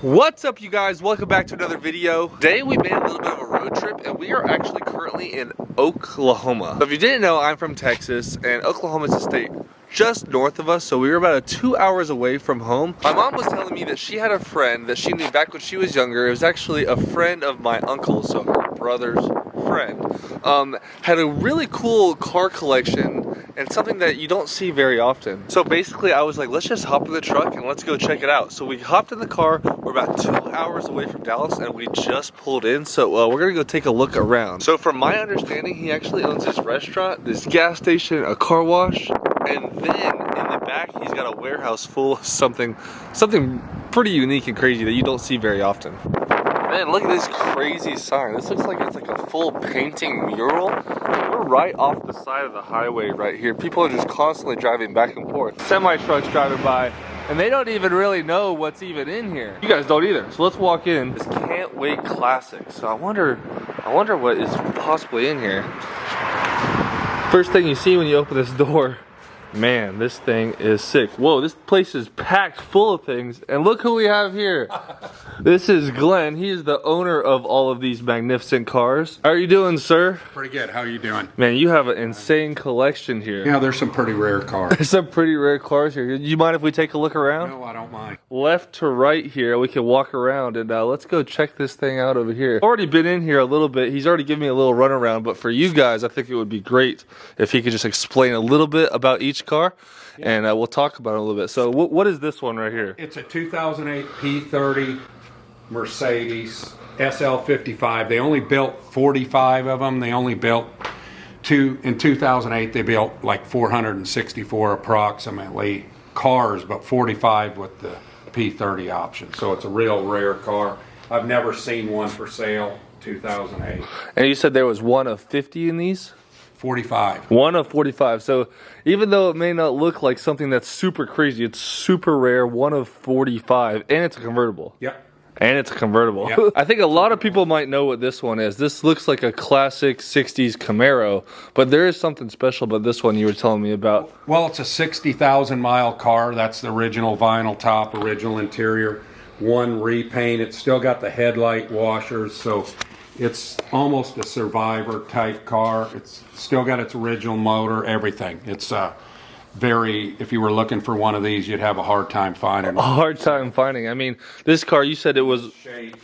What's up, you guys? Welcome back to another video. Today we made a little bit of a road trip and we are actually currently in Oklahoma. So if you didn't know, I'm from Texas and Oklahoma is a state just north of us, so we were about 2 hours away from home. My mom was telling me that she had a friend that she knew back when she was younger. It was actually a friend of my uncle, so her brother's friend. Had a really cool car collection and something that you don't see very often. So basically I was like, let's just hop in the truck and let's go check it out. So we hopped in the car. We're about 2 hours away from Dallas and we just pulled in. So we're gonna go take a look around. So from my understanding, he actually owns this restaurant, this gas station, a car wash, and then in the back he's got a warehouse full of something pretty unique and crazy that you don't see very often. Man, look at this crazy sign. This looks like it's like a full painting mural. We're right off the side of the highway right here. People are just constantly driving back and forth. Semi-trucks driving by, and they don't even really know what's even in here. You guys don't either. So let's walk in. This Can't Wait Classic. So I wonder what is possibly in here. First thing you see when you open this door, man, this thing is sick. Whoa, this place is packed full of things. And look who we have here. This is Glen. He is the owner of all of these magnificent cars. How are you doing, sir? Pretty good. How are you doing? Man, you have an insane collection here. Yeah, there's some pretty rare cars. There's some pretty rare cars here. Do you mind if we take a look around? No, I don't mind. Left to right here, we can walk around and let's go check this thing out over here. I've already been in here a little bit. He's already given me a little runaround, but for you guys, I think it would be great if he could just explain a little bit about each car. Yeah. And we'll talk about it a little bit. So what is this one right here? It's a 2008 P30 Mercedes SL55. They only built 45 of them. They only built in 2008. They built like 464 approximately cars, but 45 with the P30 option. So it's a real rare car. I've never seen one for sale. 2008. And you said there was one of 50 in these? 45. One of 45. So even though it may not look like something that's super crazy, it's super rare. One of 45, and it's a convertible. Yep. And it's a convertible. Yep. I think a lot of people might know what this one is. This looks like a classic 60s Camaro, but there is something special about this one you were telling me about. Well, it's a 60,000 mile car. That's the original vinyl top, original interior. One repaint. It's still got the headlight washers, so it's almost a survivor type car. It's still got its original motor, everything. It's if you were looking for one of these, you'd have a hard time finding one. A hard time finding. I mean, this car, you said it was... Shape,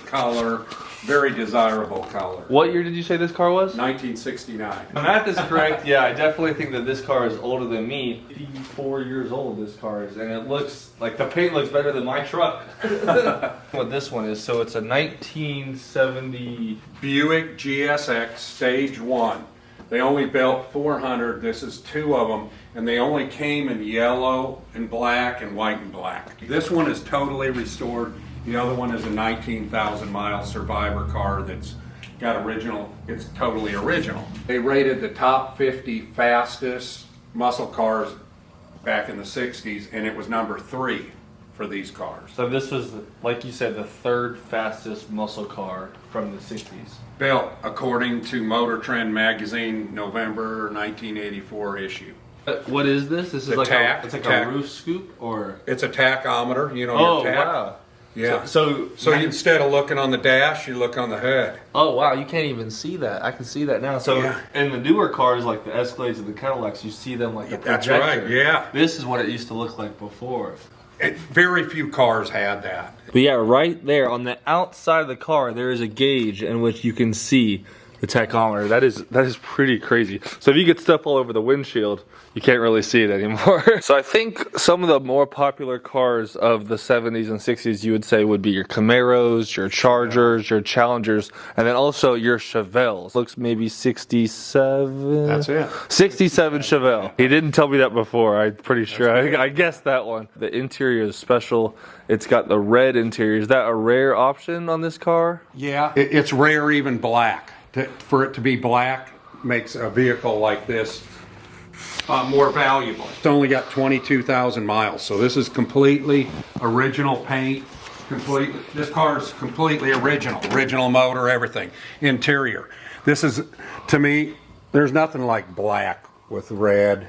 color, very desirable color. What year did you say this car was? 1969. The math is correct. Yeah, I definitely think that this car is older than me. 84 years old this car is, and it looks like the paint looks better than my truck. What this one is, so it's a 1970 Buick GSX Stage 1. They only built 400. This is 2 of them, and they only came in yellow and black and white and black. This one is totally restored. The other one is a 19,000 mile survivor car that's got original. It's totally original. They rated the top 50 fastest muscle cars back in the 60s, and it was number 3 for these cars. So this was, like you said, the 3rd fastest muscle car from the 60s. Built according to Motor Trend magazine, November 1984 issue. What is this? This is the like tack, it's like a roof scoop, or it's a tachometer. You know, oh, your tack. Wow. Yeah. So instead of looking on the dash, you look on the hood. Oh wow, you can't even see that. I can see that now. So yeah. In the newer cars like the Escalades and the Cadillacs, you see them like a projector. That's right. Yeah. This is what it used to look like before. Very few cars had that. But yeah, right there on the outside of the car, there is a gauge in which you can see the tachometer. That is pretty crazy. So if you get stuff all over the windshield, you can't really see it anymore. So I think some of the more popular cars of the 70s and 60s you would say would be your Camaros, your Chargers, your Challengers, and then also your Chevelles. Looks maybe 67. That's it. 67 Chevelle. He didn't tell me that before. I'm pretty sure. I guessed that one. The interior is special. It's got the red interior. Is that a rare option on this car? Yeah. It's rare even black. For it to be black makes a vehicle like this more valuable. It's only got 22,000 miles, so this is completely original paint. This car is completely original motor, everything. Interior. This is, to me, there's nothing like black with red.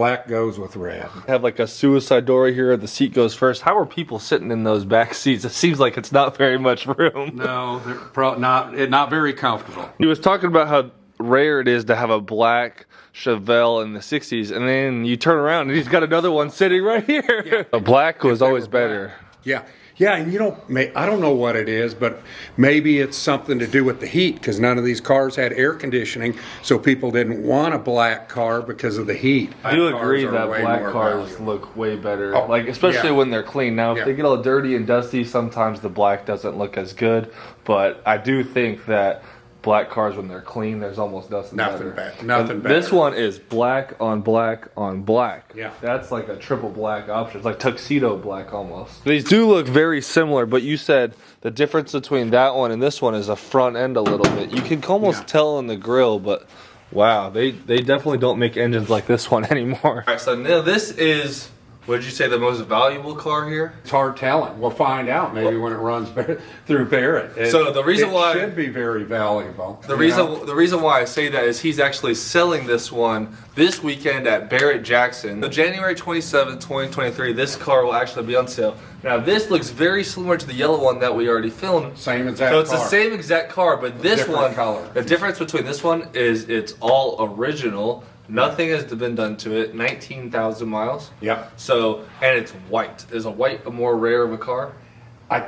Black goes with red. Have like a suicide door here. The seat goes first. How are people sitting in those back seats? It seems like it's not very much room. No, they're not very comfortable. He was talking about how rare it is to have a black Chevelle in the 60s, and then you turn around and he's got another one sitting right here. Yeah. The black was always better. Yeah. Yeah, and I don't know what it is, but maybe it's something to do with the heat, because none of these cars had air conditioning, so people didn't want a black car because of the heat. I do agree that black cars look way better, like especially when they're clean. Now, if they get all dirty and dusty, sometimes the black doesn't look as good, but I do think that black cars, when they're clean, there's almost nothing better. Nothing better. This one is black on black on black. Yeah. That's like a triple black option. It's like tuxedo black almost. These do look very similar, but you said the difference between that one and this one is a front end a little bit. You can almost tell in the grill, but wow, they definitely don't make engines like this one anymore. All right, so now this is, what did you say, the most valuable car here? It's hard telling. We'll find out maybe when it runs through Barrett. So the reason why it should be very valuable. The reason why I say that is he's actually selling this one this weekend at Barrett Jackson. So January 27th, 2023, this car will actually be on sale. Now this looks very similar to the yellow one that we already filmed. Same exact car. So it's the same exact car, but this one, color. The difference between this one is it's all original. Nothing has been done to it. 19,000 miles. Yep. So, and it's white. Is a white a more rare of a car?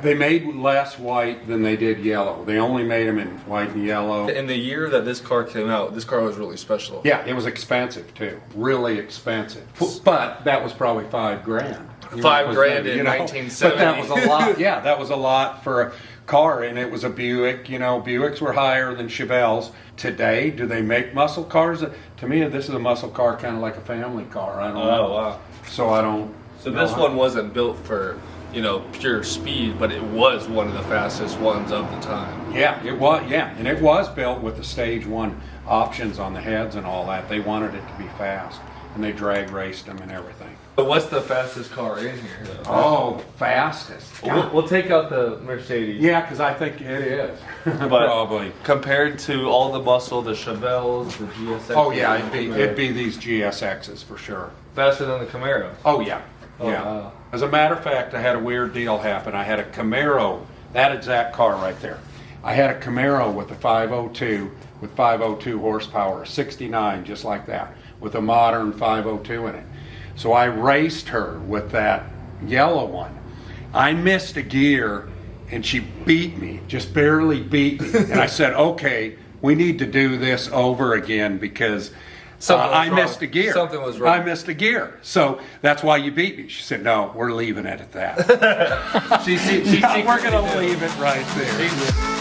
They made less white than they did yellow. They only made them in white and yellow. In the year that this car came out, this car was really special. Yeah, it was expensive too. Really expensive. But that was probably $5 grand. $5 grand in 1970. But that was a lot. Yeah, that was a lot for a car, and it was a Buick. Buicks were higher than Chevelles. Today, do they make muscle cars? To me, this is a muscle car, kind of like a family car. I don't know. Oh, wow. So I don't. So this one wasn't built for, pure speed, but it was one of the fastest ones of the time. Yeah, it was. Yeah, and it was built with the stage 1 options on the heads and all that. They wanted it to be fast, and they drag raced them and everything. So what's the fastest car in here, though? Oh, fastest. We'll take out the Mercedes. Yeah, because I think it is. But probably. Compared to all the muscle, the Chevelles, the GSX. Oh yeah, it'd be these GSXs for sure. Faster than the Camaro. Oh yeah. Oh, yeah. wow. As a matter of fact, I had a weird deal happen. I had a Camaro, that exact car right there. I had a Camaro with a 502 with 502 horsepower, 69, just like that, with a modern 502 in it. So I raced her with that yellow one. I missed a gear and she beat me, just barely beat me. And I said, okay, we need to do this over again because I missed a gear. Something was wrong. I missed a gear. So that's why you beat me. She said, no, we're leaving it at that. We're going to leave it right there.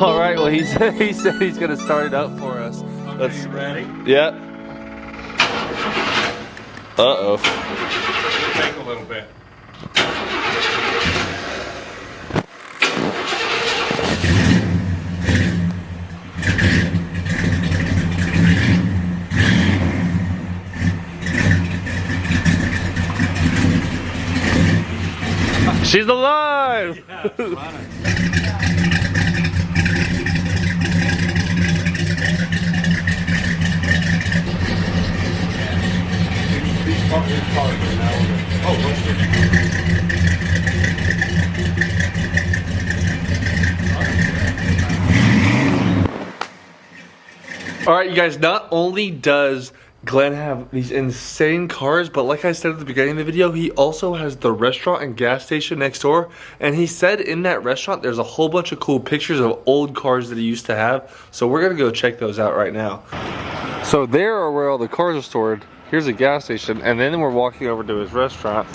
All right, well, he said he's going to start it up for us. Okay, you ready? Yeah. Uh-oh. Take a little bit. She's alive! Yeah, it's running. All right, you guys, not only does Glen have these insane cars, but like I said at the beginning of the video, he also has the restaurant and gas station next door. And he said in that restaurant, there's a whole bunch of cool pictures of old cars that he used to have. So we're gonna go check those out right now. So there are where all the cars are stored. Here's a gas station, and then we're walking over to his restaurant.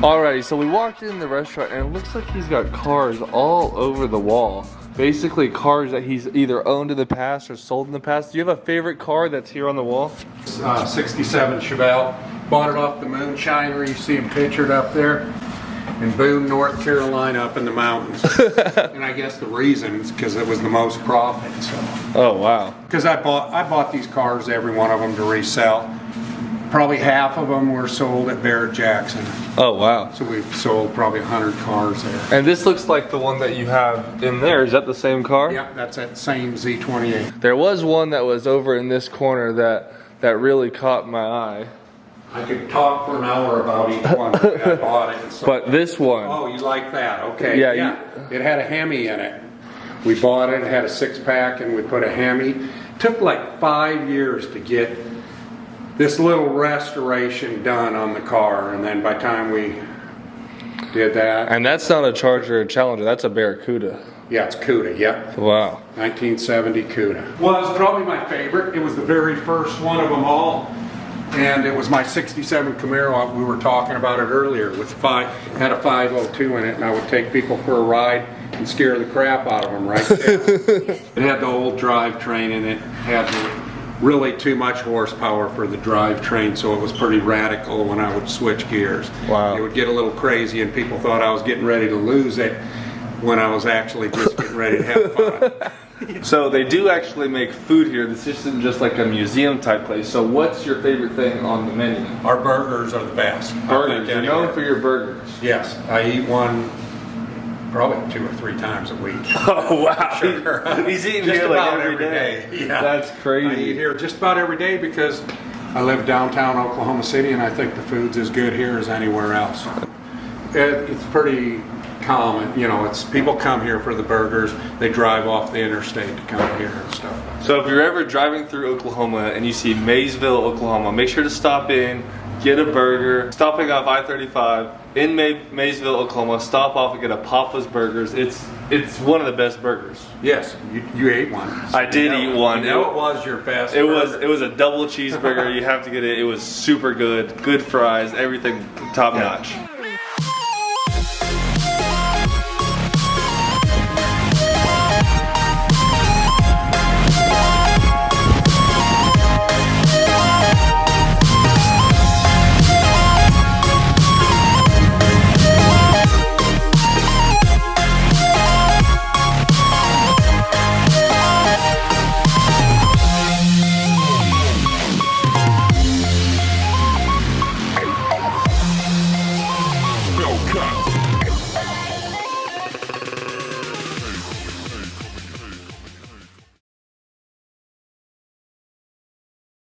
Alrighty, so we walked in the restaurant and it looks like he's got cars all over the wall. Basically cars that he's either owned in the past or sold in the past. Do you have a favorite car that's here on the wall? 67 Chevelle. Bought it off the Moonshiner. You see him pictured up there in Boone, North Carolina, up in the mountains. And I guess the reason is because it was the most profit. So. Oh wow. Because I bought these cars, every one of them, to resell. Probably half of them were sold at Barrett Jackson. Oh wow. So we've sold probably 100 cars there. And this looks like the one that you have in there. Is that the same car? Yep, that's that same Z28. There was one that was over in this corner that really caught my eye. I could talk for an hour about each one. I bought it. And sold But this one. Oh, you like that? Okay. Yeah. It had a Hemi in it. We bought it. It had a 6-pack, and we put a Hemi. Took like 5 years to get this little restoration done on the car, and then by the time we did that. And that's not a Charger or Challenger, that's a Barracuda. Yeah, it's Cuda, yep. Wow. 1970 Cuda. Was probably my favorite. It was the very first one of them all. And it was my 67 Camaro. We were talking about it earlier. Had a 502 in it, and I would take people for a ride and scare the crap out of them right there. It had the old drivetrain in it. Had really too much horsepower for the drivetrain, so it was pretty radical when I would switch gears. Wow. It would get a little crazy, and people thought I was getting ready to lose it when I was actually just getting ready to have fun. So they do actually make food here. This isn't just like a museum type place. So what's your favorite thing on the menu? Our burgers are the best. Burgers. You're known for your burgers. Yes, I eat one probably 2 or 3 times a week. Oh wow! Sure. He's eating Just here like about every day. Yeah, that's crazy. I eat here just about every day because I live downtown Oklahoma City, and I think the food's as good here as anywhere else. It's pretty common, you know. It's people come here for the burgers. They drive off the interstate to come here and stuff. So if you're ever driving through Oklahoma and you see Maysville, Oklahoma, make sure to stop in, get a burger. Stopping off I-35 in Maysville, Oklahoma, stop off and get a Papa's Burgers. It's one of the best burgers. Yes, you ate one. I did eat one. You know it was your best. It was a double cheeseburger. You have to get it. It was super good. Good fries. Everything top notch.